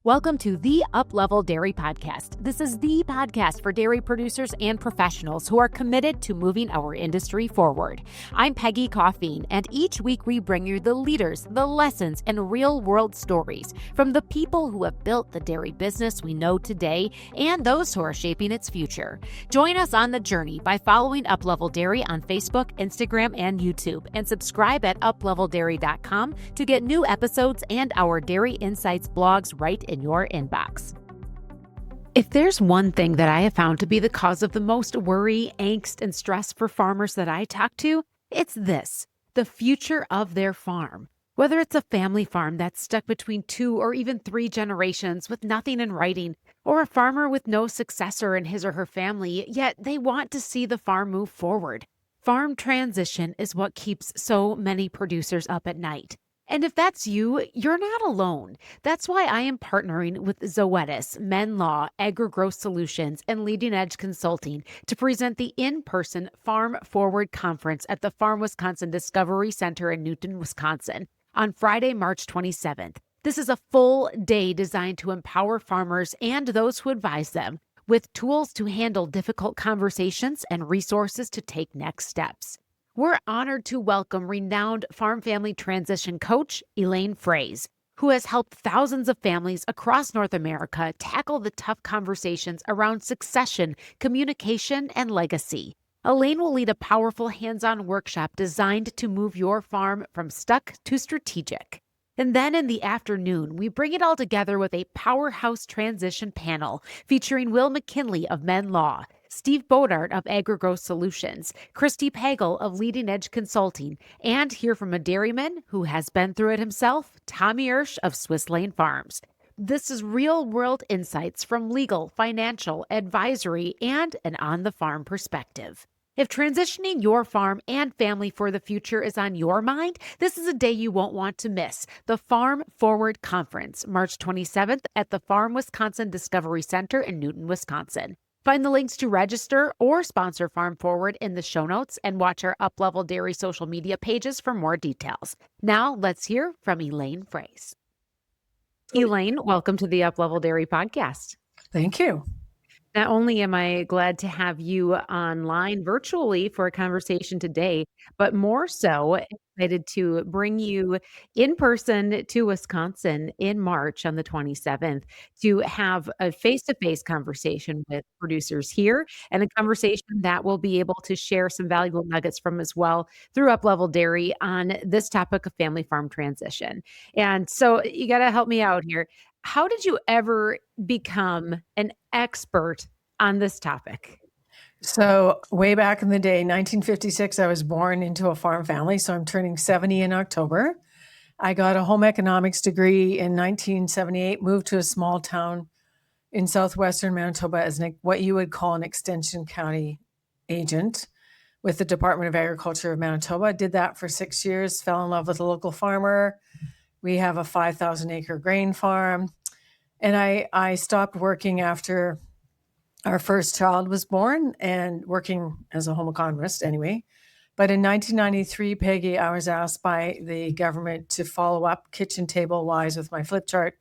Welcome to the Uplevel Dairy Podcast. This is the podcast for dairy producers and professionals who are committed to moving our industry forward. I'm Peggy, and each week we bring you the leaders, the lessons, and real-world stories from the people who have built the dairy business we know today and those who are shaping its future. Join us on the journey by following Uplevel Dairy on Facebook, Instagram, and YouTube, and subscribe at upleveldairy.com to get new episodes and our Dairy Insights blogs right in your inbox. If there's one thing that I have found to be the cause of the most worry, angst, and stress for farmers that I talk to, it's this: the future of their farm. Whether it's a family farm that's stuck between 2 or even 3 generations with nothing in writing, or a farmer with no successor in his or her family, yet they want to see the farm move forward. Farm transition is what keeps so many producers up at night. And if that's you, you're not alone. That's why I am partnering with Zoetis, Menn Law, AgriGrowth Solutions, and Leading Edge Consulting to present the in-person Farm Forward Conference at the Farm Wisconsin Discovery Center in Newton, Wisconsin, on Friday, March 27th. This is a full day designed to empower farmers and those who advise them with tools to handle difficult conversations and resources to take next steps. We're honored to welcome renowned farm family transition coach, Elaine Froese, who has helped thousands of families across North America tackle the tough conversations around succession, communication, and legacy. Elaine will lead a powerful hands-on workshop designed to move your farm from stuck to strategic. And then in the afternoon, we bring it all together with a powerhouse transition panel featuring Will McKinley of Menn Law, Steve Bodart of AgriGrowth Solutions, Christy Pagel of Leading Edge Consulting, and hear from a dairyman who has been through it himself, Tommy Ersch of Swiss Lane Farms. This is real-world insights from legal, financial, advisory, and an on-the-farm perspective. If transitioning your farm and family for the future is on your mind, this is a day you won't want to miss. The Farm Forward Conference, March 27th at the Farm Wisconsin Discovery Center in Newton, Wisconsin. Find the links to register or sponsor Farm Forward in the show notes and watch our Uplevel Dairy social media pages for more details. Now let's hear from Elaine Froese. Elaine, welcome to the Uplevel Dairy Podcast. Thank you. Not only am I glad to have you online virtually for a conversation today, but more so excited to bring you in person to Wisconsin in March on the 27th to have a face-to-face conversation with producers here, and a conversation that will be able to share some valuable nuggets from as well through Uplevel Dairy on this topic of family farm transition. And so you got to help me out here. How did you ever become an expert on this topic? So way back in the day, 1956, I was born into a farm family. So I'm turning 70 in October. I got a home economics degree in 1978, moved to a small town in southwestern Manitoba as what you would call an extension county agent with the Department of Agriculture of Manitoba. Did that for 6 years, fell in love with a local farmer. We have a 5,000 acre grain farm. And I stopped working after our first child was born and working as a home economist anyway. But in 1993, Peggy, I was asked by the government to follow up kitchen table wise with my flip chart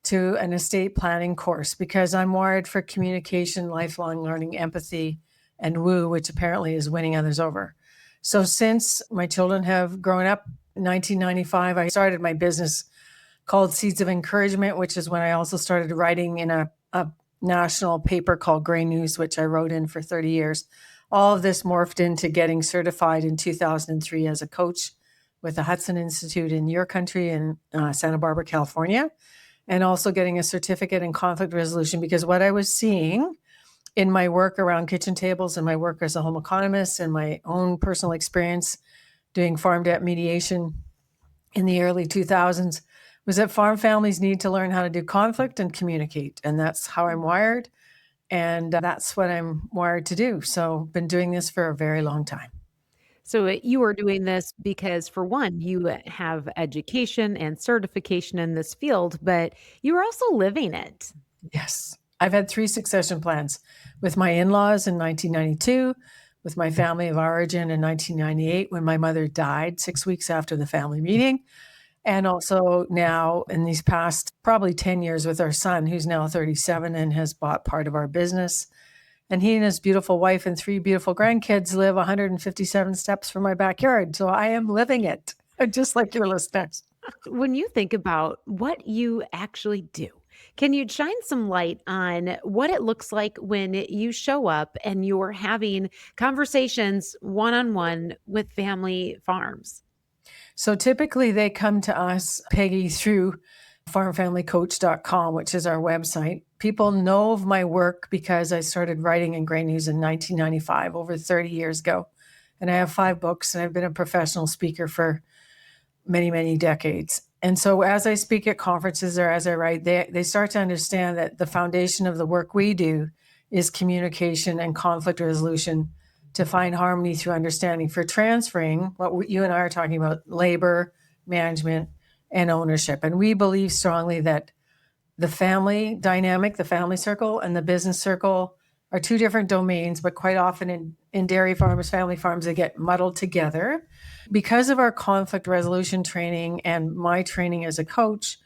to an estate planning course because I'm wired for communication, lifelong learning, empathy, and woo, which apparently is winning others over. So since my children have grown up, in 1995, I started my business called Seeds of Encouragement, which is when I also started writing in a national paper called Grain News, which I wrote in for 30 years. All of this morphed into getting certified in 2003 as a coach with the Hudson Institute in your country in Santa Barbara, California, and also getting a certificate in conflict resolution because what I was seeing in my work around kitchen tables and my work as a home economist and my own personal experience doing farm debt mediation in the early 2000s was that farm families need to learn how to do conflict and communicate. And that's how I'm wired. And that's what I'm wired to do. So been doing this for a very long time. So you are doing this because, for one, you have education and certification in this field, but you are also living it. Yes. I've had 3 succession plans with my in-laws in 1992, with my family of origin in 1998 when my mother died 6 weeks after the family meeting. And also now in these past probably 10 years with our son, who's now 37 and has bought part of our business. And he and his beautiful wife and 3 beautiful grandkids live 157 steps from my backyard. So I am living it, just like your listeners. When you think about what you actually do, can you shine some light on what it looks like when you show up and you're having conversations one-on-one with family farms? So typically they come to us, Peggy, through farmfamilycoach.com, which is our website. People know of my work because I started writing in Grain News in 1995, over 30 years ago. And I have 5 books, and I've been a professional speaker for many, many decades. And so as I speak at conferences or as I write, they start to understand that the foundation of the work we do is communication and conflict resolution to find harmony through understanding, for transferring what you and I are talking about, labor, management, and ownership. And we believe strongly that the family dynamic, the family circle, and the business circle are 2 different domains, but quite often in dairy farms, family farms, they get muddled together. Because of our conflict resolution training and my training as a coach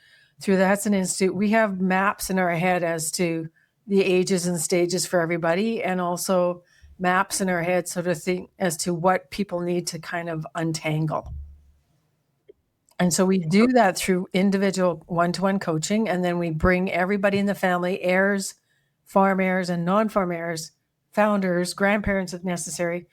through the Hudson Institute, we have maps in our head as to the ages and stages for everybody, and also maps in our head sort of think as to what people need to kind of untangle. And so we do that through individual one-to-one coaching, and then we bring everybody in the family, heirs, farm heirs and non-farm heirs, founders, grandparents if necessary,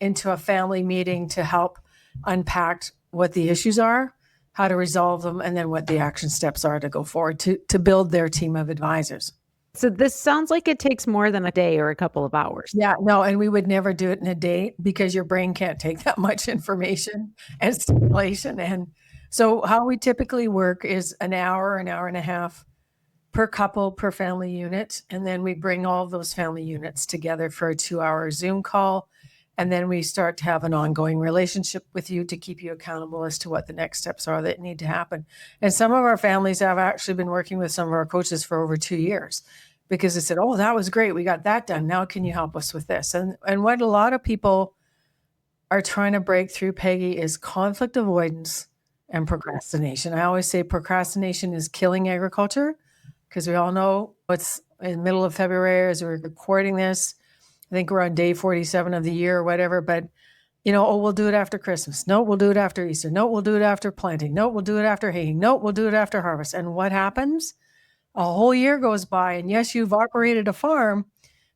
into a family meeting to help unpack what the issues are, how to resolve them, and then what the action steps are to go forward to build their team of advisors. So this sounds like it takes more than a day or a couple of hours. Yeah, no, and we would never do it in a day because your brain can't take that much information and stimulation. And so how we typically work is an hour and a half per couple, per family unit. And then we bring all of those family units together for a 2-hour Zoom call. And then we start to have an ongoing relationship with you to keep you accountable as to what the next steps are that need to happen. And some of our families have actually been working with some of our coaches for over 2 years because they said, oh, that was great. We got that done. Now can you help us with this? And what a lot of people are trying to break through, Peggy, is conflict avoidance and procrastination. I always say procrastination is killing agriculture, because we all know what's in the middle of February as we're recording this. I think we're on day 47 of the year or whatever, but we'll do it after Christmas. No, we'll do it after Easter. No, we'll do it after planting. No, we'll do it after haying. No, we'll do it after harvest. And what happens? A whole year goes by, and yes, you've operated a farm,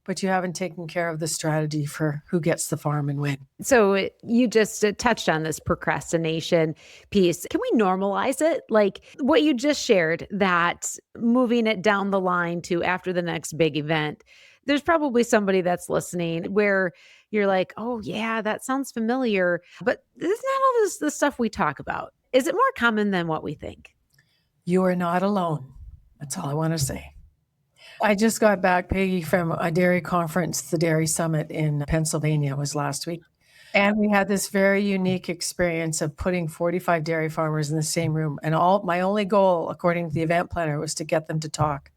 but you haven't taken care of the strategy for who gets the farm and when. So you just touched on this procrastination piece. Can we normalize it? Like what you just shared, that moving it down the line to after the next big event, there's probably somebody that's listening where you're like, oh yeah, that sounds familiar, but this is not all the stuff we talk about. Is it more common than what we think? You are not alone. That's all I want to say. I just got back, Peggy, from a dairy conference, the Dairy Summit in Pennsylvania was last week. And we had this very unique experience of putting 45 dairy farmers in the same room. And my only goal, according to the event planner, was to get them to talk.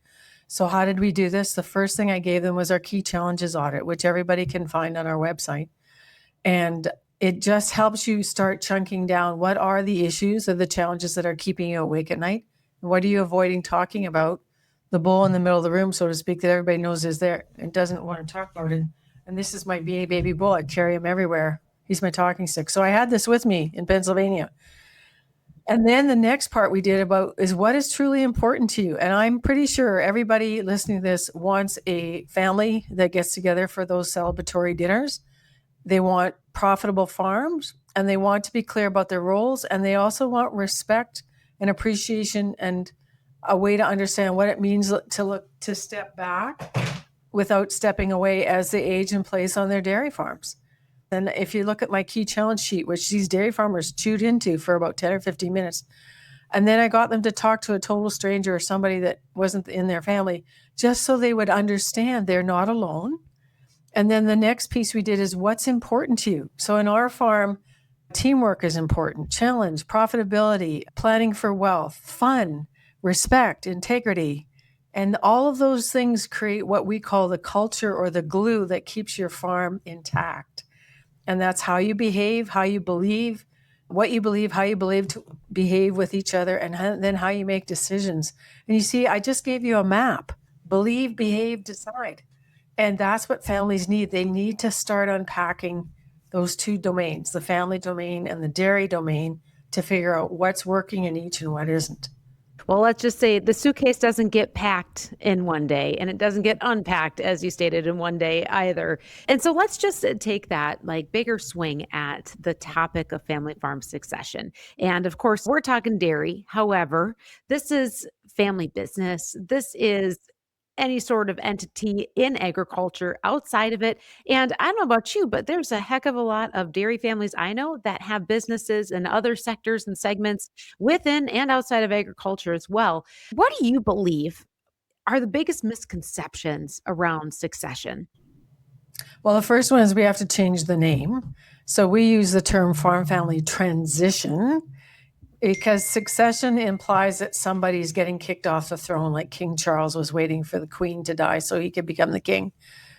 So how did we do this? The first thing I gave them was our key challenges audit, which everybody can find on our website. And it just helps you start chunking down what are the issues or the challenges that are keeping you awake at night. What are you avoiding talking about? The bull in the middle of the room, so to speak, that everybody knows is there and doesn't want to talk about it. And this is my baby bull. I carry him everywhere. He's my talking stick. So I had this with me in Pennsylvania. And then the next part we did about is what is truly important to you. And I'm pretty sure everybody listening to this wants a family that gets together for those celebratory dinners. They want profitable farms, and they want to be clear about their roles. And they also want respect and appreciation and a way to understand what it means to step back without stepping away as they age in place on their dairy farms. And if you look at my key challenge sheet, which these dairy farmers chewed into for about 10 or 15 minutes, and then I got them to talk to a total stranger or somebody that wasn't in their family, just so they would understand they're not alone. And then the next piece we did is what's important to you. So in our farm, teamwork is important, challenge, profitability, planning for wealth, fun, respect, integrity. And all of those things create what we call the culture or the glue that keeps your farm intact. And that's how you behave, how you believe, what you believe, how you believe to behave with each other, and then how you make decisions. And you see, I just gave you a map: believe, behave, decide. And that's what families need. They need to start unpacking those two domains, the family domain and the dairy domain, to figure out what's working in each and what isn't. Well, let's just say the suitcase doesn't get packed in one day, and it doesn't get unpacked, as you stated, in one day either. And so let's just take that like bigger swing at the topic of family farm succession. And of course, we're talking dairy. However, this is family business. This is any sort of entity in agriculture outside of it. And I don't know about you, but there's a heck of a lot of dairy families I know that have businesses in other sectors and segments within and outside of agriculture as well. What do you believe are the biggest misconceptions around succession? Well, the first one is we have to change the name. So we use the term farm family transition because succession implies that somebody's getting kicked off the throne, like King Charles was waiting for the queen to die so he could become the king.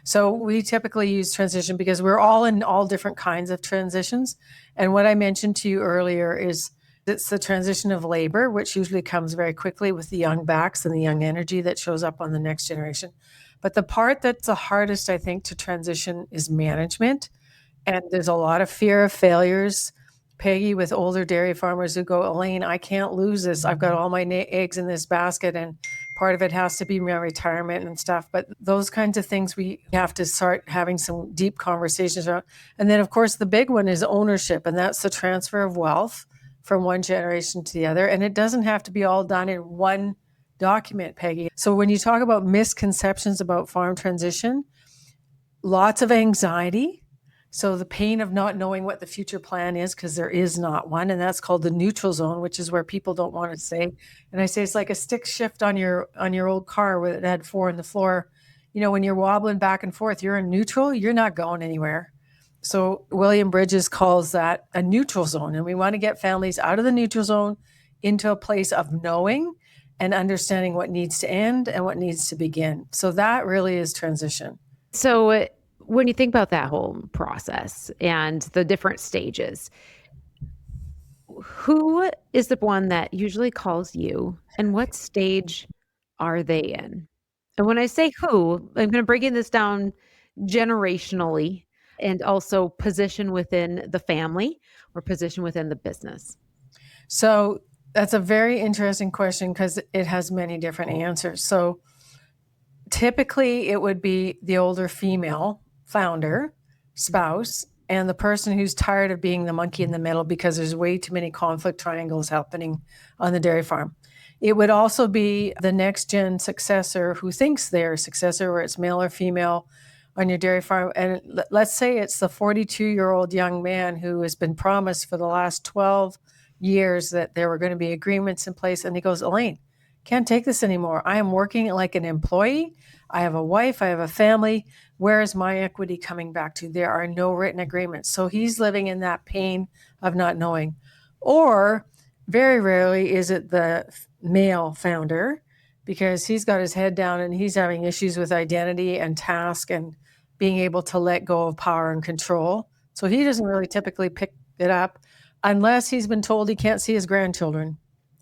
So we typically use transition because we're all in all different kinds of transitions. And what I mentioned to you earlier is it's the transition of labor, which usually comes very quickly with the young backs and the young energy that shows up on the next generation. But the part that's the hardest, I think, to transition is management. And there's a lot of fear of failures. Peggy, with older dairy farmers who go, Elaine, I can't lose this. I've got all my eggs in this basket, and part of it has to be my retirement and stuff. But those kinds of things we have to start having some deep conversations around. And then, of course, the big one is ownership, and that's the transfer of wealth from one generation to the other. And it doesn't have to be all done in one document, Peggy. So when you talk about misconceptions about farm transition, lots of anxiety. So the pain of not knowing what the future plan is, because there is not one. And that's called the neutral zone, which is where people don't want to say. And I say it's like a stick shift on your old car where it had four in the floor. You know, when you're wobbling back and forth, you're in neutral, you're not going anywhere. So William Bridges calls that a neutral zone. And we want to get families out of the neutral zone into a place of knowing and understanding what needs to end and what needs to begin. So that really is transition. So when you think about that whole process and the different stages, who is the one that usually calls you and what stage are they in? And when I say who, I'm going to break this down generationally and also position within the family or position within the business. So that's a very interesting question because it has many different answers. So typically it would be the older female founder, spouse, and the person who's tired of being the monkey in the middle because there's way too many conflict triangles happening on the dairy farm. It would also be the next gen successor who thinks they're a successor, where it's male or female on your dairy farm. And let's say it's the 42-year-old young man who has been promised for the last 12 years that there were going to be agreements in place. And he goes, Elaine, can't take this anymore. I am working like an employee. I have a wife. I have a family. Where is my equity coming back to? There are no written agreements. So he's living in that pain of not knowing. Or very rarely is it the male founder, because he's got his head down and he's having issues with identity and task and being able to let go of power and control. So he doesn't really typically pick it up unless he's been told he can't see his grandchildren,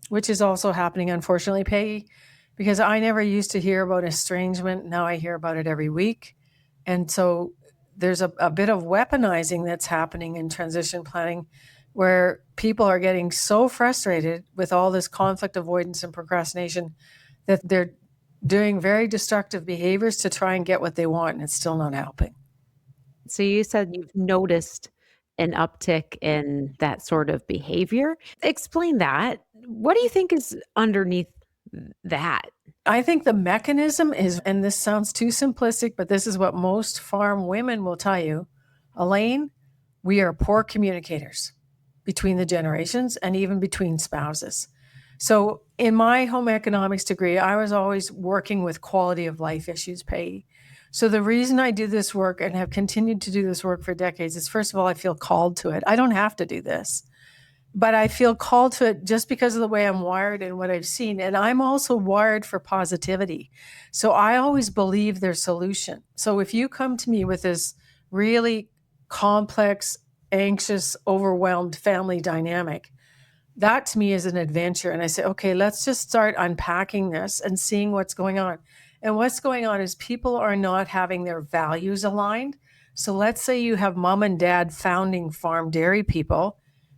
which is also happening, unfortunately, Peggy, because I never used to hear about estrangement. Now I hear about it every week. And so there's a bit of weaponizing that's happening in transition planning, where people are getting so frustrated with all this conflict avoidance and procrastination that they're doing very destructive behaviors to try and get what they want, and it's still not helping. So you said you've noticed an uptick in that sort of behavior. Explain that. What do you think is underneath that? I think the mechanism is, and this sounds too simplistic, but this is what most farm women will tell you, Elaine, we are poor communicators between the generations and even between spouses. So in my home economics degree, I was always working with quality of life issues, Peggy. So the reason I do this work and have continued to do this work for decades is, first of all, I feel called to it. I don't have to do this, but I feel called to it just because of the way I'm wired and what I've seen. And I'm also wired for positivity. So I always believe there's solution. So if you come to me with this really complex anxious, overwhelmed family dynamic. That to me is an adventure. And I say, okay, let's just start unpacking this and seeing what's going on. And what's going on is people are not having their values aligned. So let's say you have mom and dad founding farm dairy people.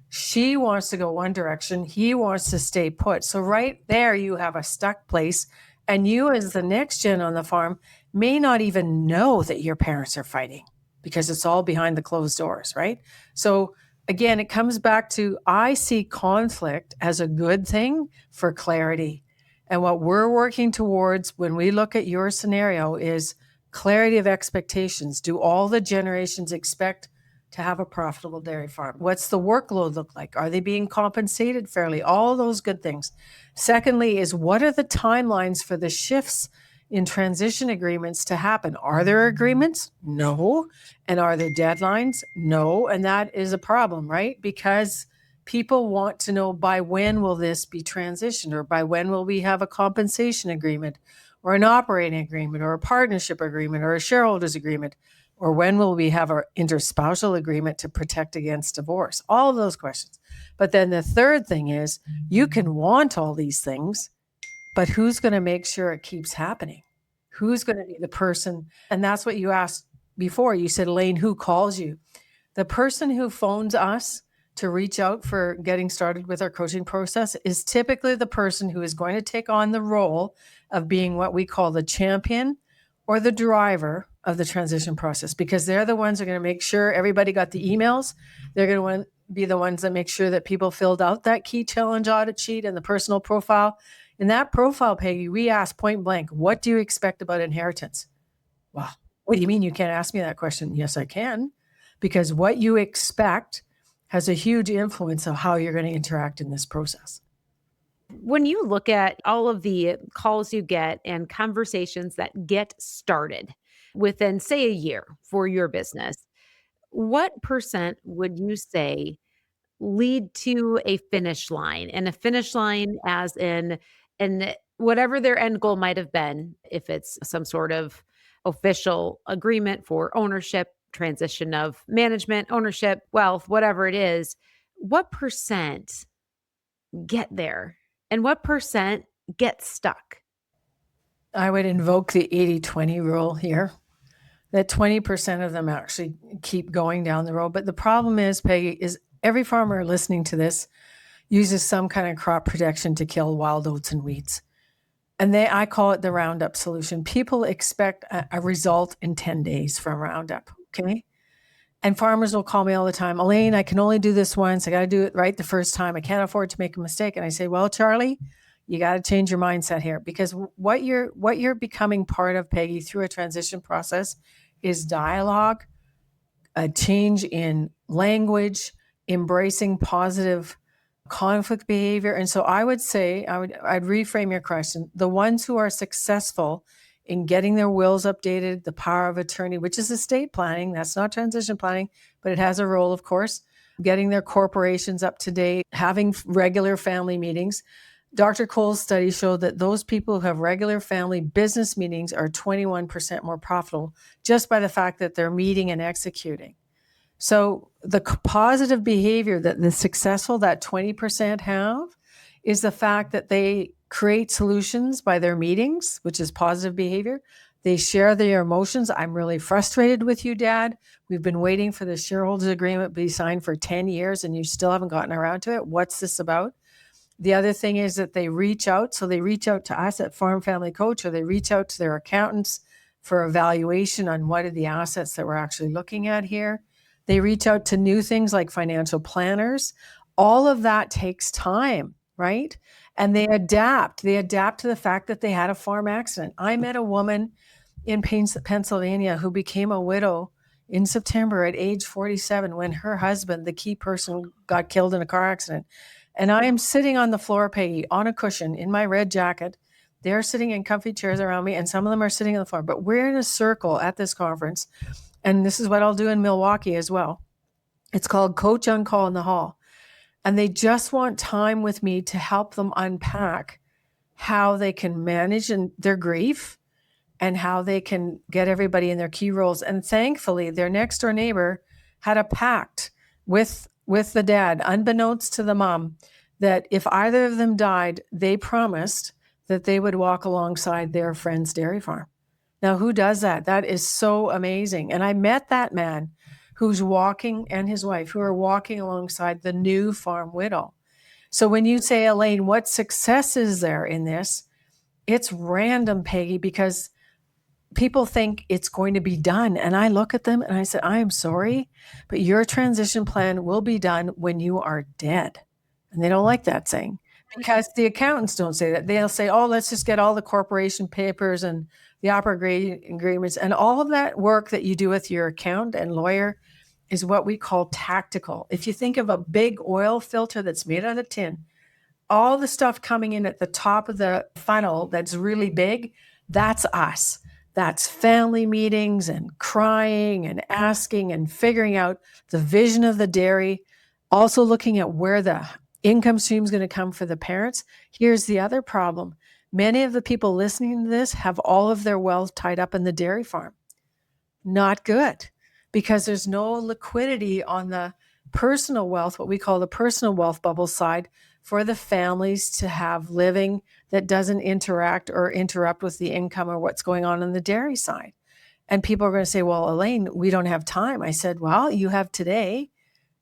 She wants to go one direction. He wants to stay put. So right there, you have a stuck place. And you, as the next gen on the farm, may not even know that your parents are fighting because it's all behind the closed doors, right? So again, it comes back to, I see conflict as a good thing for clarity. And what we're working towards when we look at your scenario is clarity of expectations. Do all the generations expect to have a profitable dairy farm? What's the workload look like? Are they being compensated fairly? All those good things. Secondly is, what are the timelines for the shifts in transition agreements to happen? Are there agreements? No. And are there deadlines? No. And that is a problem, right? Because people want to know, by when will this be transitioned, or by when will we have a compensation agreement or an operating agreement or a partnership agreement or a shareholders agreement, or when will we have our interspousal agreement to protect against divorce? All of those questions. But then the third thing is, you can want all these things, but who's going to make sure it keeps happening? Who's going to be the person? And that's what you asked before. You said, Elaine, who calls you? The person who phones us to reach out for getting started with our coaching process is typically the person who is going to take on the role of being what we call the champion or the driver of the transition process, because they're the ones who are going to make sure everybody got the emails. They're going to be the ones that make sure that people filled out that key challenge audit sheet and the personal profile. In that profile, Peggy, we ask point blank, what do you expect about inheritance? Wow. What do you mean you can't ask me that question? Yes, I can, because what you expect has a huge influence of how you're going to interact in this process. When you look at all of the calls you get and conversations that get started within, say, a year for your business, what percent would you say lead to a finish line? And a finish line as in, and whatever their end goal might have been, if it's some sort of official agreement for ownership, transition of management, ownership, wealth, whatever it is, what percent get there and what percent get stuck? I would invoke the 80-20 rule here, that 20% of them actually keep going down the road. But the problem is, Peggy, is every farmer listening to this uses some kind of crop protection to kill wild oats and weeds. And I call it the Roundup solution. People expect a result in 10 days from Roundup, okay? And farmers will call me all the time, Elaine, I can only do this once. I got to do it right the first time. I can't afford to make a mistake. And I say, well, Charlie, you got to change your mindset here, because what you're becoming part of, Peggy, through a transition process is dialogue, a change in language, embracing positive conflict behavior. And so I would say, I'd reframe your question. The ones who are successful in getting their wills updated, the power of attorney, which is estate planning, that's not transition planning, but it has a role, of course, getting their corporations up to date, having regular family meetings. Dr. Cole's study showed that those people who have regular family business meetings are 21% more profitable just by the fact that they're meeting and executing. So the positive behavior that the successful, that 20% have, is the fact that they create solutions by their meetings, which is positive behavior. They share their emotions. I'm really frustrated with you, Dad. We've been waiting for the shareholders agreement to be signed for 10 years and you still haven't gotten around to it. What's this about? The other thing is that they reach out. So they reach out to us at Farm Family Coach, or they reach out to their accountants for evaluation on what are the assets that we're actually looking at here. They reach out to new things like financial planners. All of that takes time, right? And they adapt. They adapt to the fact that they had a farm accident. I met a woman in Pennsylvania who became a widow in September at age 47 when her husband, the key person, got killed in a car accident. And I am sitting on the floor, Peggy, on a cushion in my red jacket. They're sitting in comfy chairs around me, and some of them are sitting on the floor. But we're in a circle at this conference. And this is what I'll do in Milwaukee as well. It's called Coach on Call in the Hall. And they just want time with me to help them unpack how they can manage their grief and how they can get everybody in their key roles. And thankfully, their next door neighbor had a pact with the dad, unbeknownst to the mom, that if either of them died, they promised that they would walk alongside their friend's dairy farm. Now, who does that? That is so amazing. And I met that man who's walking, and his wife, who are walking alongside the new farm widow. So when you say, Elaine, what success is there in this? It's random, Peggy, because people think it's going to be done. And I look at them and I said, I am sorry, but your transition plan will be done when you are dead. And they don't like that saying, because the accountants don't say that. They'll say, oh, let's just get all the corporation papers and the operating agreements, and all of that work that you do with your accountant and lawyer is what we call tactical. If you think of a big oil filter that's made out of tin, all the stuff coming in at the top of the funnel that's really big, that's us. That's family meetings and crying and asking and figuring out the vision of the dairy, also looking at where the income stream is going to come for the parents. Here's the other problem. Many of the people listening to this have all of their wealth tied up in the dairy farm. Not good, because there's no liquidity on the personal wealth, what we call the personal wealth bubble side, for the families to have living that doesn't interact or interrupt with the income or what's going on the dairy side. And people are going to say, well, Elaine, we don't have time. I said, well, you have today,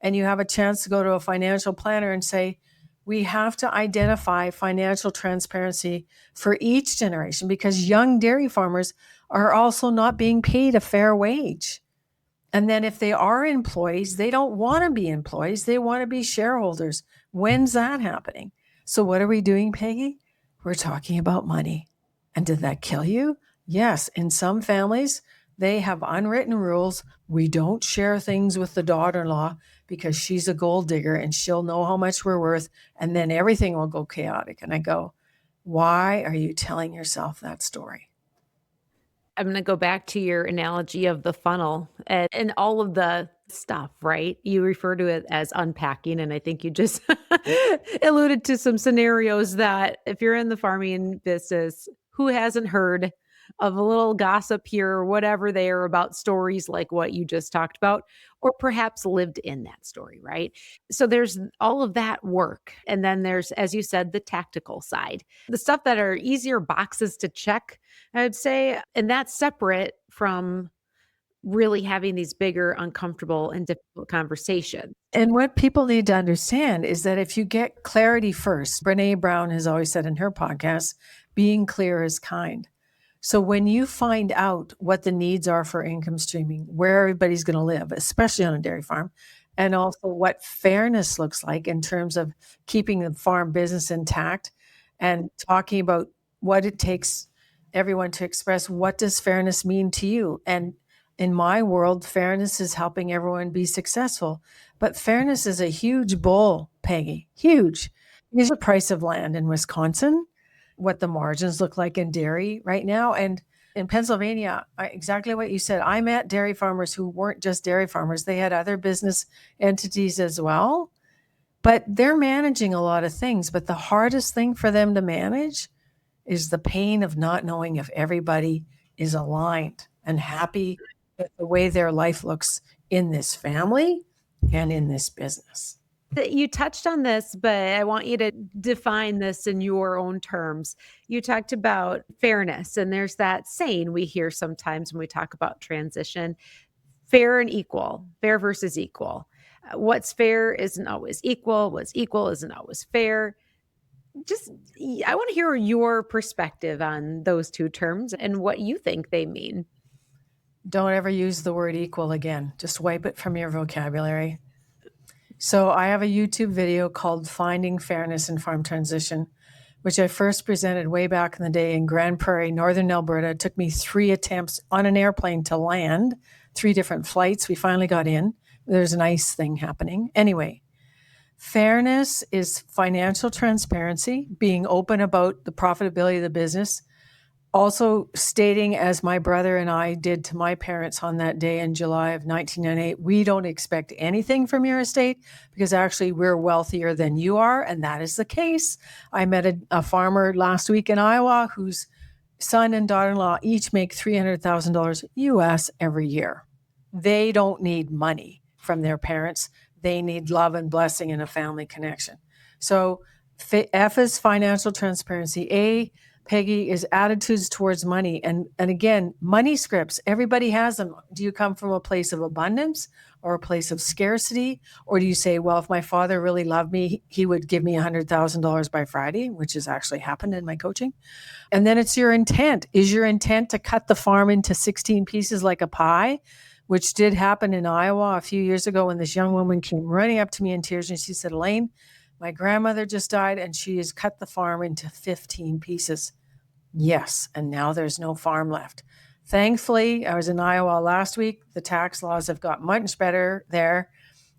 and you have a chance to go to a financial planner and say, we have to identify financial transparency for each generation, because young dairy farmers are also not being paid a fair wage. And then if they are employees, they don't want to be employees. They want to be shareholders. When's that happening? So what are we doing, Peggy? We're talking about money. And did that kill you? Yes. In some families, they have unwritten rules. We don't share things with the daughter-in-law because she's a gold digger and she'll know how much we're worth. And then everything will go chaotic. And I go, why are you telling yourself that story? I'm going to go back to your analogy of the funnel and all of the stuff, right? You refer to it as unpacking. And I think you just alluded to some scenarios that if you're in the farming business, who hasn't heard of a little gossip here or whatever there about stories like what you just talked about, or perhaps lived in that story, right? So there's all of that work. And then there's, as you said, the tactical side, the stuff that are easier boxes to check, I would say. And that's separate from really having these bigger, uncomfortable, and difficult conversations. And what people need to understand is that if you get clarity first, Brene Brown has always said in her podcast, being clear is kind. So when you find out what the needs are for income streaming, where everybody's going to live, especially on a dairy farm, and also what fairness looks like in terms of keeping the farm business intact, and talking about what it takes everyone to express, what does fairness mean to you? And in my world, fairness is helping everyone be successful. But fairness is a huge bowl, Peggy, huge. Here's the price of land in Wisconsin, what the margins look like in dairy right now. And in Pennsylvania, exactly what you said. I met dairy farmers who weren't just dairy farmers. They had other business entities as well, but they're managing a lot of things. But the hardest thing for them to manage is the pain of not knowing if everybody is aligned and happy with the way their life looks in this family and in this business. You touched on this, but I want you to define this in your own terms. You talked about fairness, and there's that saying we hear sometimes when we talk about transition, fair and equal, fair versus equal. What's fair isn't always equal. What's equal isn't always fair. I want to hear your perspective on those two terms and what you think they mean. Don't ever use the word equal again. Just wipe it from your vocabulary. So I have a YouTube video called Finding Fairness in Farm Transition, which I first presented way back in the day in Grand Prairie, Northern Alberta. It took me 3 attempts on an airplane to land, 3 different flights. We finally got in. There's an ice thing happening. Anyway, fairness is financial transparency, being open about the profitability of the business. Also stating, as my brother and I did to my parents on that day in July of 1998, we don't expect anything from your estate because actually we're wealthier than you are. And that is the case. I met a farmer last week in Iowa whose son and daughter-in-law each make $300,000 US every year. They don't need money from their parents. they need love and blessing and a family connection. So F is financial transparency. A, Peggy, is attitudes towards money. And again, money scripts, everybody has them. Do you come from a place of abundance or a place of scarcity? Or do you say, well, if my father really loved me, he would give me $100,000 by Friday, which has actually happened in my coaching. And then it's your intent. Is your intent to cut the farm into 16 pieces like a pie, which did happen in Iowa a few years ago when this young woman came running up to me in tears and she said, Elaine, my grandmother just died and she has cut the farm into 15 pieces. Yes, and now there's no farm left. Thankfully, I was in Iowa last week. The tax laws have got much better there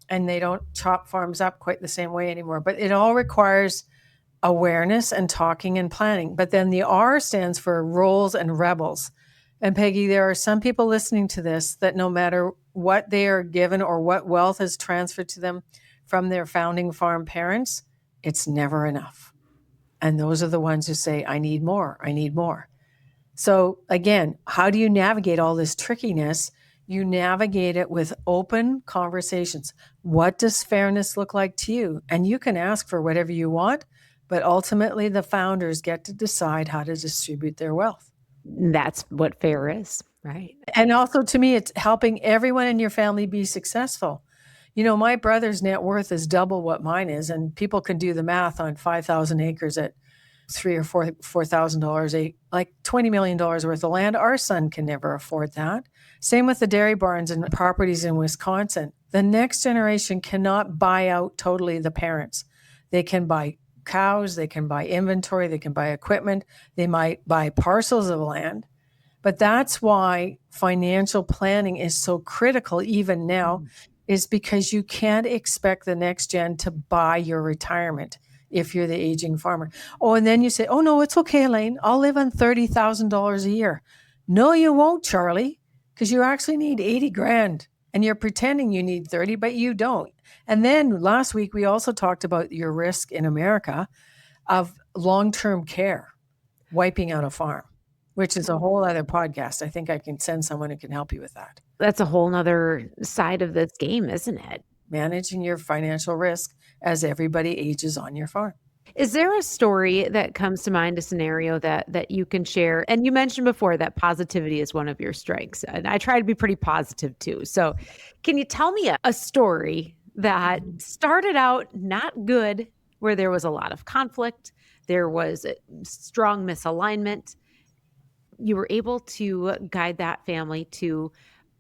and they don't chop farms up quite the same way anymore. But it all requires awareness and talking and planning. But then the R stands for roles and rebels. And Peggy, there are some people listening to this that no matter what they are given or what wealth is transferred to them from their founding farm parents, it's never enough. And those are the ones who say, I need more, I need more. So again, how do you navigate all this trickiness? You navigate it with open conversations. What does fairness look like to you? And you can ask for whatever you want, but ultimately the founders get to decide how to distribute their wealth. That's what fair is, right? And also to me, it's helping everyone in your family be successful. You know, my brother's net worth is double what mine is, and people can do the math on 5,000 acres at $3,000 or $4,000, like $20 million worth of land. Our son can never afford that. Same with the dairy barns and properties in Wisconsin. The next generation cannot buy out totally the parents. They can buy cows, they can buy inventory, they can buy equipment, they might buy parcels of land. But that's why financial planning is so critical even now, is because you can't expect the next gen to buy your retirement if you're the aging farmer. Oh, and then you say, oh no, it's okay, Elaine, I'll live on $30,000 a year. No, you won't, Charlie, because you actually need 80 grand and you're pretending you need 30, but you don't. And then last week, we also talked about your risk in America of long-term care, wiping out a farm, which is a whole other podcast. I think I can send someone who can help you with that. That's a whole nother side of this game, isn't it? Managing your financial risk as everybody ages on your farm. Is there a story that comes to mind, a scenario that you can share? And you mentioned before that positivity is one of your strengths. And I try to be pretty positive too. So can you tell me a story that started out not good, where there was a lot of conflict, there was a strong misalignment, you were able to guide that family to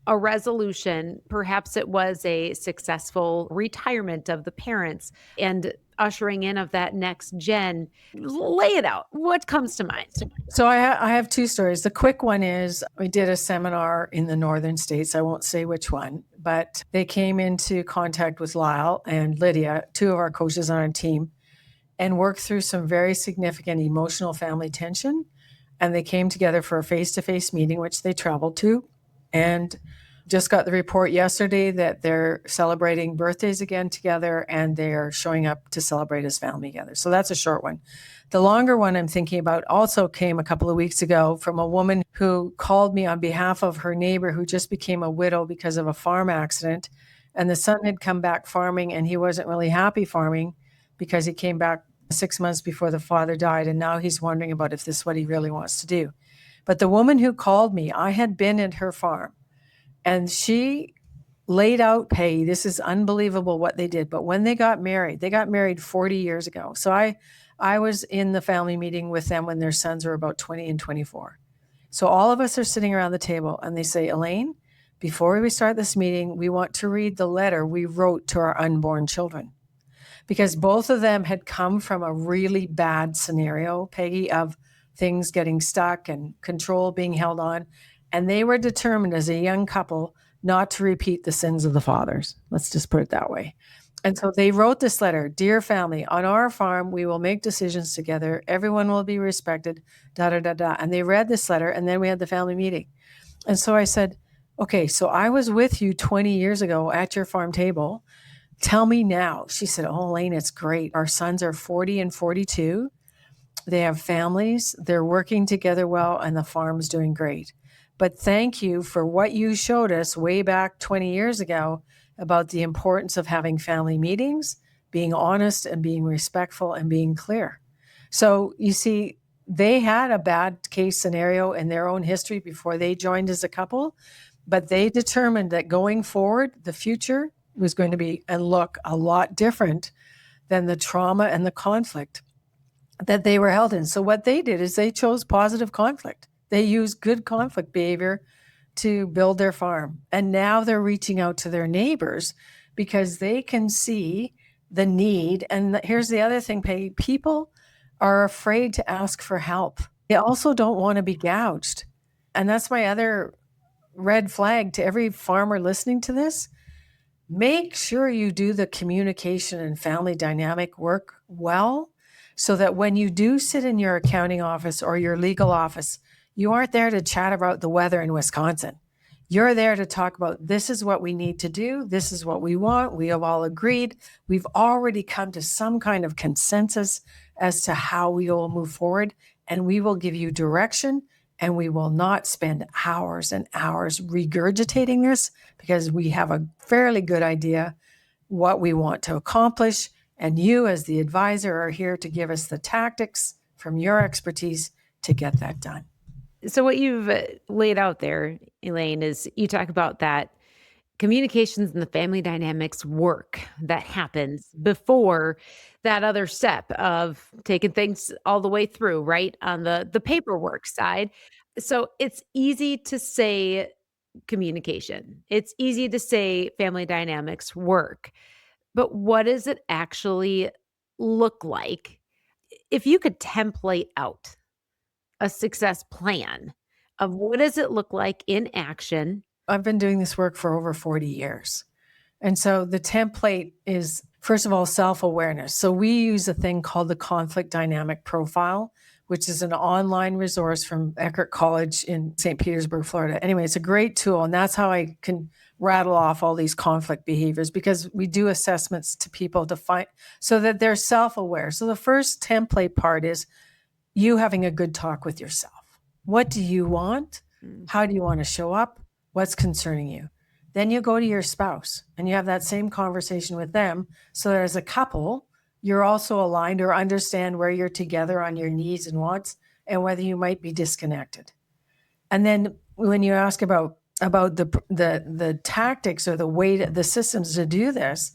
a resolution? Perhaps it was a successful retirement of the parents and ushering in of that next gen. Lay it out. What comes to mind? So I have two stories. The quick one is we did a seminar in the northern states. I won't say which one, but they came into contact with Lyle and Lydia, two of our coaches on our team, and worked through some very significant emotional family tension. And they came together for a face-to-face meeting, which they traveled to, and just got the report yesterday that they're celebrating birthdays again together and they're showing up to celebrate as family together. So that's a short one. The longer one I'm thinking about also came a couple of weeks ago from a woman who called me on behalf of her neighbor who just became a widow because of a farm accident. And the son had come back farming and he wasn't really happy farming because he came back 6 months before the father died. And now he's wondering about if this is what he really wants to do. But the woman who called me, I had been at her farm. And she laid out, Peggy, this is unbelievable what they did. But when they got married 40 years ago. So I was in the family meeting with them when their sons were about 20 and 24. So all of us are sitting around the table and they say, Elaine, before we start this meeting, we want to read the letter we wrote to our unborn children. Because both of them had come from a really bad scenario, Peggy, of things getting stuck and control being held on. And they were determined as a young couple not to repeat the sins of the fathers. Let's just put it that way. And so they wrote this letter, dear family, on our farm, we will make decisions together. Everyone will be respected, da, da, da, da. And they read this letter and then we had the family meeting. And so I said, okay, so I was with you 20 years ago at your farm table. Tell me now. She said, oh, Elaine, it's great. Our sons are 40 and 42. They have families. They're working together well and the farm's doing great. But thank you for what you showed us way back 20 years ago about the importance of having family meetings, being honest and being respectful and being clear. So you see, they had a bad case scenario in their own history before they joined as a couple, but they determined that going forward, the future was going to be and look a lot different than the trauma and the conflict that they were held in. So what they did is they chose positive conflict. They used good conflict behavior to build their farm. And now they're reaching out to their neighbors because they can see the need. And here's the other thing, Peggy, people are afraid to ask for help. They also don't want to be gouged. And that's my other red flag to every farmer listening to this. Make sure you do the communication and family dynamic work well, so that when you do sit in your accounting office or your legal office, you aren't there to chat about the weather in Wisconsin. You're there to talk about, this is what we need to do. This is what we want. We have all agreed. We've already come to some kind of consensus as to how we will move forward, and we will give you direction, and we will not spend hours and hours regurgitating this, because we have a fairly good idea what we want to accomplish. And you, as the advisor, are here to give us the tactics from your expertise to get that done. So what you've laid out there, Elaine, is you talk about that communications and the family dynamics work that happens before that other step of taking things all the way through, right? On the paperwork side. So it's easy to say communication. It's easy to say family dynamics work. But what does it actually look like? If you could template out a success plan of what does it look like in action? I've been doing this work for over 40 years. And so the template is, first of all, self-awareness. So we use a thing called the conflict dynamic profile, which is an online resource from Eckerd College in St. Petersburg, Florida. Anyway, it's a great tool. And that's how I can rattle off all these conflict behaviors, because we do assessments to people to find so that they're self-aware. So the first template part is you having a good talk with yourself. What do you want? How do you want to show up? What's concerning you? Then you go to your spouse and you have that same conversation with them, so that as a couple, you're also aligned or understand where you're together on your needs and wants, and whether you might be disconnected. And then when you ask about the tactics or the way the systems to do this,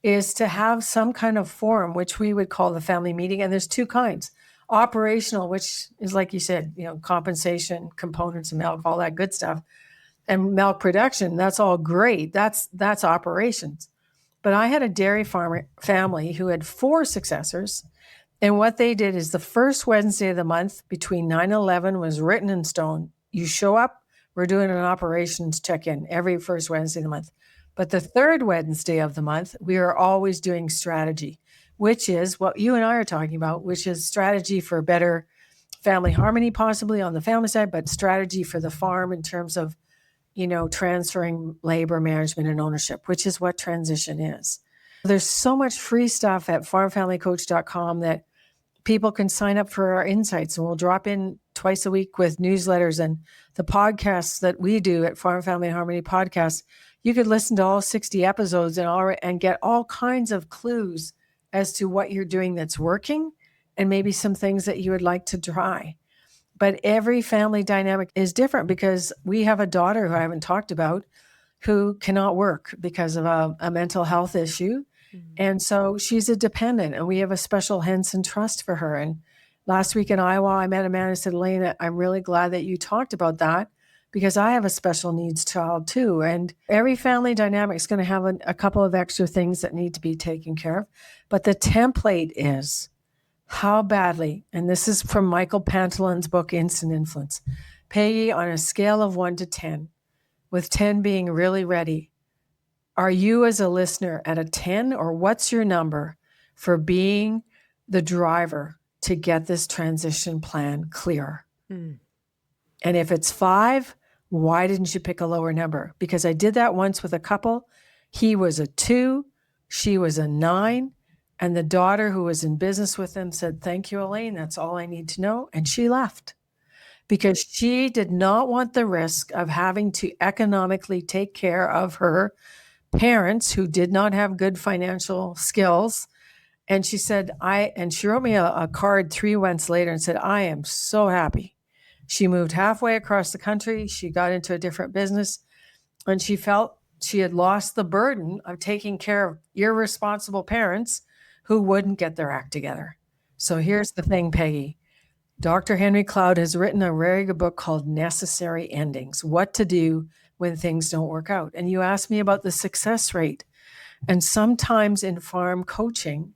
is to have some kind of forum, which we would call the family meeting. And there's two kinds. Operational, which is, like you said, compensation, components of milk, all that good stuff. And milk production, that's all great. That's operations. But I had a dairy farmer family who had 4 successors. And what they did is the first Wednesday of the month between 9 and 11 was written in stone. You show up, we're doing an operations check-in every first Wednesday of the month. But the third Wednesday of the month, we are always doing strategy, which is what you and I are talking about, which is strategy for better family harmony, possibly on the family side, but strategy for the farm in terms of, transferring labor management and ownership, which is what transition is. There's so much free stuff at farmfamilycoach.com that people can sign up for our insights, and we'll drop in twice a week with newsletters and the podcasts that we do at Farm Family Harmony Podcast. You could listen to all 60 episodes and get all kinds of clues as to what you're doing that's working, and maybe some things that you would like to try. But every family dynamic is different, because we have a daughter who I haven't talked about who cannot work because of a mental health issue. Mm-hmm. And so she's a dependent, and we have a special Henson trust for her. And last week in Iowa, I met a man who said, Elaine, I'm really glad that you talked about that, because I have a special needs child too. And every family dynamic is going to have a couple of extra things that need to be taken care of. But the template is how badly, and this is from Michael Pantalin's book, Instant Influence, Peggy, on a scale of 1 to 10, with 10 being really ready, are you as a listener at a 10, or what's your number for being the driver to get this transition plan clear? Mm. And if it's 5, why didn't you pick a lower number? Because I did that once with a couple. He was a 2, she was a 9. And the daughter who was in business with them said, thank you, Elaine. That's all I need to know. And she left because she did not want the risk of having to economically take care of her parents who did not have good financial skills. And she said, and she wrote me a card 3 months later and said, I am so happy. She moved halfway across the country. She got into a different business, and she felt she had lost the burden of taking care of irresponsible parents who wouldn't get their act together. So here's the thing, Peggy. Dr. Henry Cloud has written a very good book called Necessary Endings, What to Do When Things Don't Work Out. And you asked me about the success rate. And sometimes in farm coaching,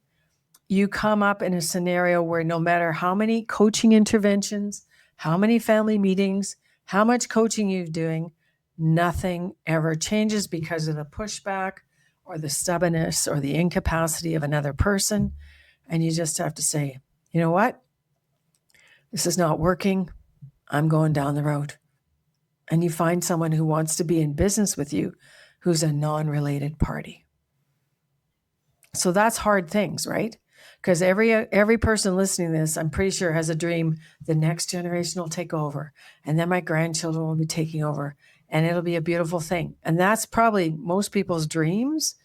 you come up in a scenario where no matter how many coaching interventions, how many family meetings, how much coaching you're doing, nothing ever changes because of the pushback or the stubbornness or the incapacity of another person. And you just have to say, you know what? This is not working. I'm going down the road. And you find someone who wants to be in business with you who's a non-related party. So that's hard things, right? Because every person listening to this, I'm pretty sure, has a dream. The next generation will take over, and then my grandchildren will be taking over, and it'll be a beautiful thing. And that's probably most people's dreams,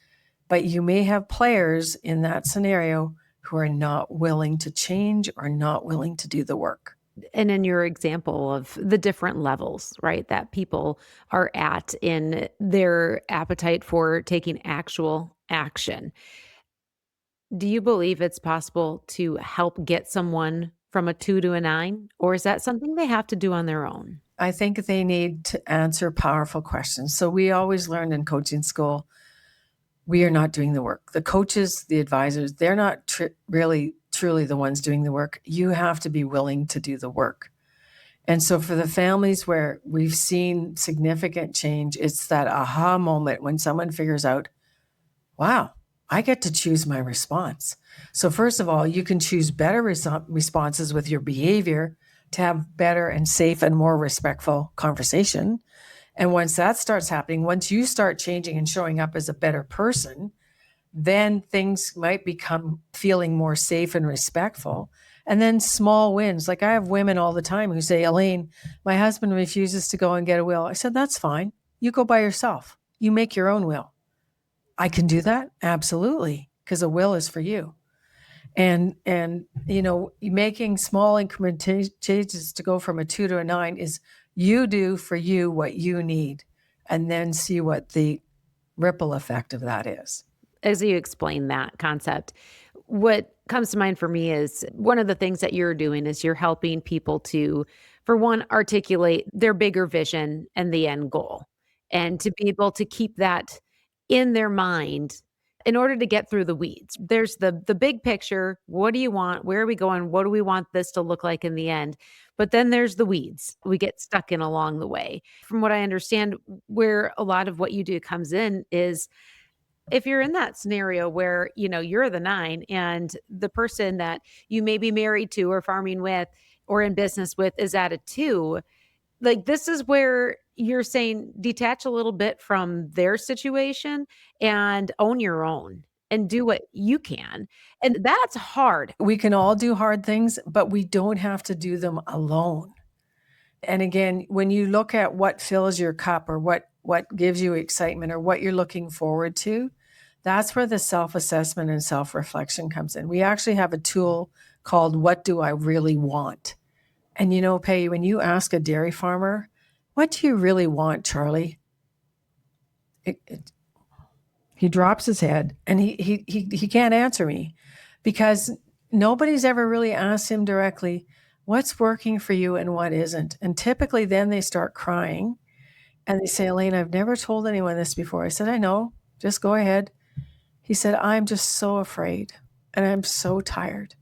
but you may have players in that scenario who are not willing to change or not willing to do the work. And in your example of the different levels, right, that people are at in their appetite for taking actual action, do you believe it's possible to help get someone from a 2 to a 9, or is that something they have to do on their own? I think they need to answer powerful questions. So we always learned in coaching school, we are not doing the work. The coaches, the advisors, they're not really truly the ones doing the work. You have to be willing to do the work. And so for the families where we've seen significant change, it's that aha moment when someone figures out, wow, I get to choose my response. So first of all, you can choose better responses with your behavior to have better and safe and more respectful conversation. And once that starts happening, once you start changing and showing up as a better person, then things might become feeling more safe and respectful. And then small wins. Like I have women all the time who say, Elaine, my husband refuses to go and get a will. I said, that's fine. You go by yourself. You make your own will. I can do that? Absolutely. Because a will is for you. And you know, making small increment changes to go from a 2 to a 9 is you do for you what you need, and then see what the ripple effect of that is. As you explain that concept, what comes to mind for me is one of the things that you're doing is you're helping people to, for one, articulate their bigger vision and the end goal, and to be able to keep that in their mind in order to get through the weeds. There's the big picture. What do you want? Where are we going? What do we want this to look like in the end? But then there's the weeds we get stuck in along the way. From what I understand, where a lot of what you do comes in is if you're in that scenario where, you know, you're the 9 and the person that you may be married to or farming with or in business with is at a 2, like this is where you're saying detach a little bit from their situation and own your own and do what you can. And that's hard. We can all do hard things, but we don't have to do them alone. And again, when you look at what fills your cup or what gives you excitement or what you're looking forward to, that's where the self-assessment and self-reflection comes in. We actually have a tool called What Do I Really Want? And you know, Peggy, when you ask a dairy farmer, what do you really want, Charlie? He drops his head and he can't answer me because nobody's ever really asked him directly, what's working for you and what isn't? And typically then they start crying and they say, Elaine, I've never told anyone this before. I said, I know, just go ahead. He said, I'm just so afraid and I'm so tired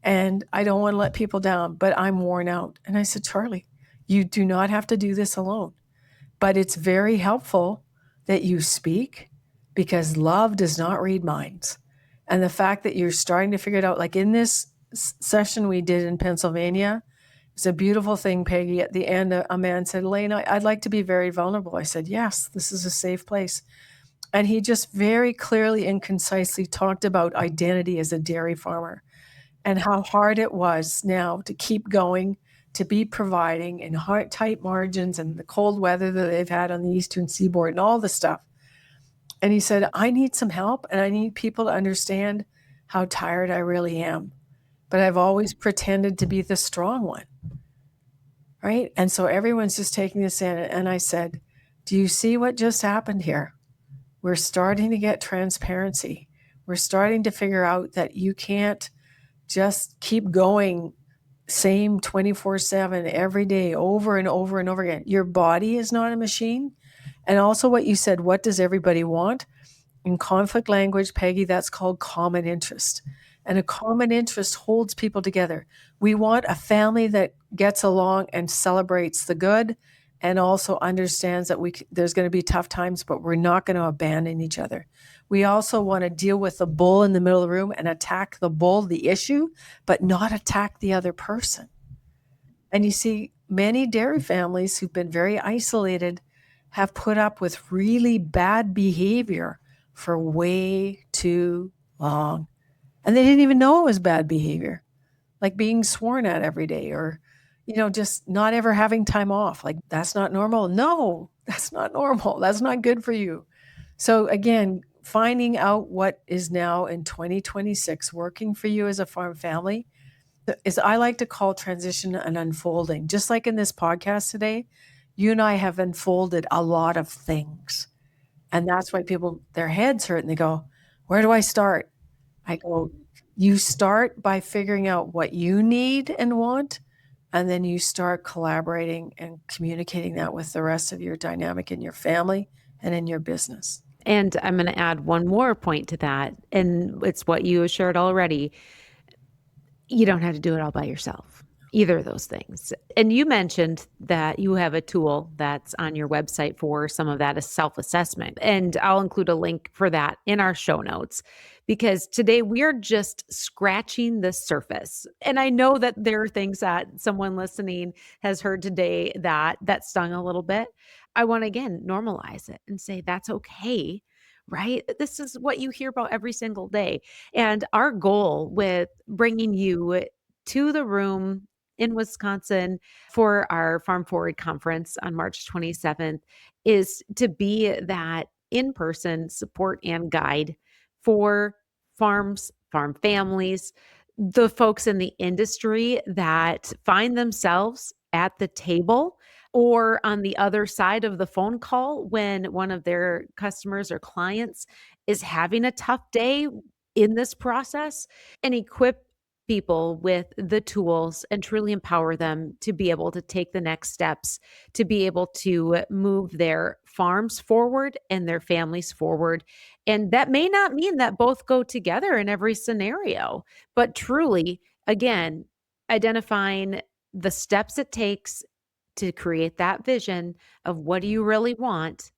and I don't want to let people down, but I'm worn out. And I said, Charlie, you do not have to do this alone, but it's very helpful that you speak because love does not read minds. And the fact that you're starting to figure it out, like in this session we did in Pennsylvania, it's a beautiful thing, Peggy. At the end, a man said, Elaine, I'd like to be very vulnerable. I said, yes, this is a safe place. And he just very clearly and concisely talked about identity as a dairy farmer and how hard it was now to keep going, to be providing in tight margins and the cold weather that they've had on the Eastern Seaboard and all the stuff. And he said, I need some help and I need people to understand how tired I really am. But I've always pretended to be the strong one. Right. And so everyone's just taking this in. And I said, do you see what just happened here? We're starting to get transparency. We're starting to figure out that you can't just keep going same 24/7 every day over and over and over again. Your body is not a machine. And also what you said, what does everybody want? In conflict language, Peggy, that's called common interest. And a common interest holds people together. We want a family that gets along and celebrates the good and also understands that there's going to be tough times, but we're not going to abandon each other. We also want to deal with the bull in the middle of the room and attack the bull, the issue, but not attack the other person. And you see, many dairy families who've been very isolated have put up with really bad behavior for way too long. And they didn't even know it was bad behavior, like being sworn at every day or, just not ever having time off. Like, that's not normal. No, that's not normal. That's not good for you. So again, finding out what is now in 2026 working for you as a farm family is, I like to call transition an unfolding. Just like in this podcast today, you and I have unfolded a lot of things. And that's why people, their heads hurt and they go, where do I start? I go, you start by figuring out what you need and want, and then you start collaborating and communicating that with the rest of your dynamic in your family and in your business. And I'm going to add one more point to that. And it's what you shared already. You don't have to do it all by yourself, either of those things. And you mentioned that you have a tool that's on your website for some of that as self-assessment. And I'll include a link for that in our show notes, because today we're just scratching the surface. And I know that there are things that someone listening has heard today that stung a little bit. I want to, again, normalize it and say that's okay. Right? This is what you hear about every single day. And our goal with bringing you to the room in Wisconsin for our Farm Forward conference on March 27th is to be that in-person support and guide for farms, farm families, the folks in the industry that find themselves at the table or on the other side of the phone call when one of their customers or clients is having a tough day in this process, and equip people with the tools and truly empower them to be able to take the next steps, to be able to move their farms forward and their families forward. And that may not mean that both go together in every scenario, but truly, again, identifying the steps it takes to create that vision of what do you really want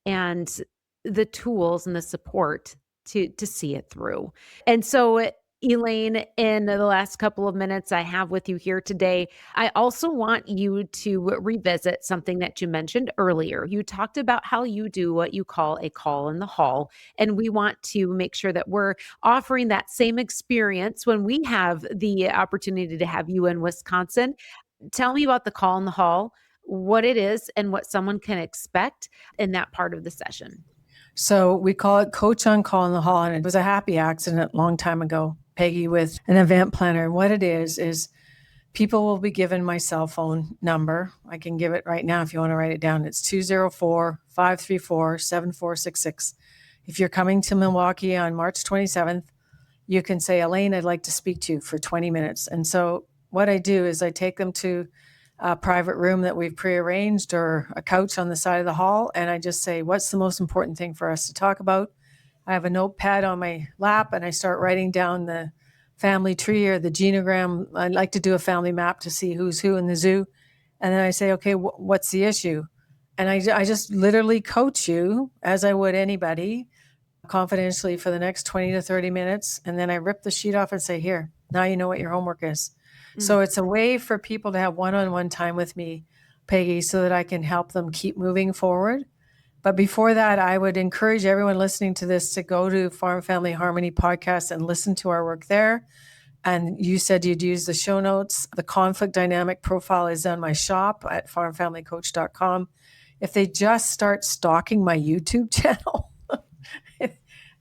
and the tools and the support to see it through. And so, Elaine, in the last couple of minutes I have with you here today, I also want you to revisit something that you mentioned earlier. You talked about how you do what you call a call in the hall, and we want to make sure that we're offering that same experience when we have the opportunity to have you in Wisconsin. Tell me about the call in the hall, what it is, and what someone can expect in that part of the session. So we call it Coach on Call in the Hall, and it was a happy accident a long time ago, Peggy, with an event planner. And what it is people will be given my cell phone number. I can give it right now if you want to write it down. It's 204-534-7466. If you're coming to Milwaukee on March 27th, you can say, Elaine, I'd like to speak to you for 20 minutes. And so what I do is I take them to a private room that we've prearranged or a couch on the side of the hall. And I just say, what's the most important thing for us to talk about? I have a notepad on my lap and I start writing down the family tree or the genogram. I like to do a family map to see who's who in the zoo. And then I say, okay, what's the issue? And I just literally coach you as I would anybody confidentially for the next 20 to 30 minutes. And then I rip the sheet off and say, here, now you know what your homework is. So it's a way for people to have one-on-one time with me, Peggy, so that I can help them keep moving forward. But before that, I would encourage everyone listening to this to go to Farm Family Harmony podcast and listen to our work there. And you said you'd use the show notes. The conflict dynamic profile is on my shop at farmfamilycoach.com. If they just start stalking my YouTube channel,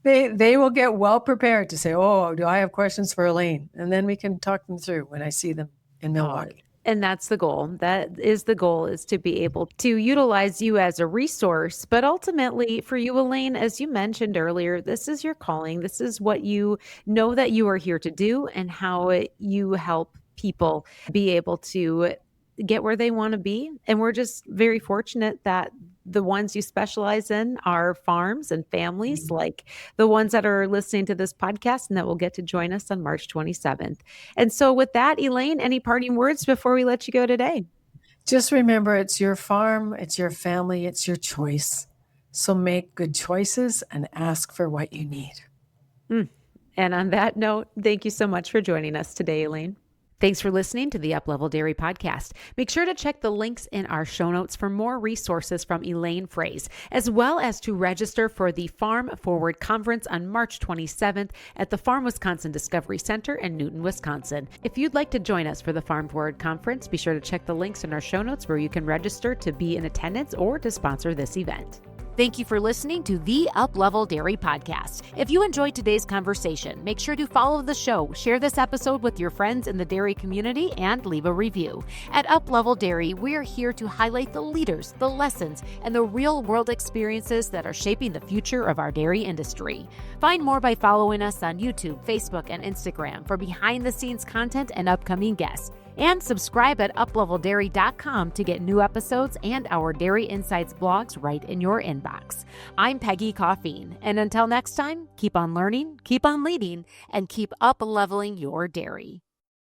They will get well prepared to say, "Oh, do I have questions for Elaine?" And then we can talk them through when I see them in Milwaukee. And that's the goal. That is the goal, is to be able to utilize you as a resource. But ultimately, for you, Elaine, as you mentioned earlier, this is your calling. This is what you know that you are here to do, and how you help people be able to get where they want to be. And we're just very fortunate that the ones you specialize in are farms and families, like the ones that are listening to this podcast and that will get to join us on March 27th. And so with that, Elaine, any parting words before we let you go today? Just remember, it's your farm, it's your family, it's your choice. So make good choices and ask for what you need. And on that note, thank you so much for joining us today, Elaine. Thanks for listening to the Uplevel Dairy Podcast. Make sure to check the links in our show notes for more resources from Elaine Froese, as well as to register for the Farm Forward Conference on March 27th at the Farm Wisconsin Discovery Center in Newton, Wisconsin. If you'd like to join us for the Farm Forward Conference, be sure to check the links in our show notes where you can register to be in attendance or to sponsor this event. Thank you for listening to the Uplevel Dairy Podcast. If you enjoyed today's conversation, make sure to follow the show, share this episode with your friends in the dairy community, and leave a review. At Uplevel Dairy, we're here to highlight the leaders, the lessons, and the real-world experiences that are shaping the future of our dairy industry. Find more by following us on YouTube, Facebook, and Instagram for behind-the-scenes content and upcoming guests. And subscribe at upleveldairy.com to get new episodes and our Dairy Insights blogs right in your inbox. I'm Peggy Coffeen, and until next time, keep on learning, keep on leading, and keep up-leveling your dairy.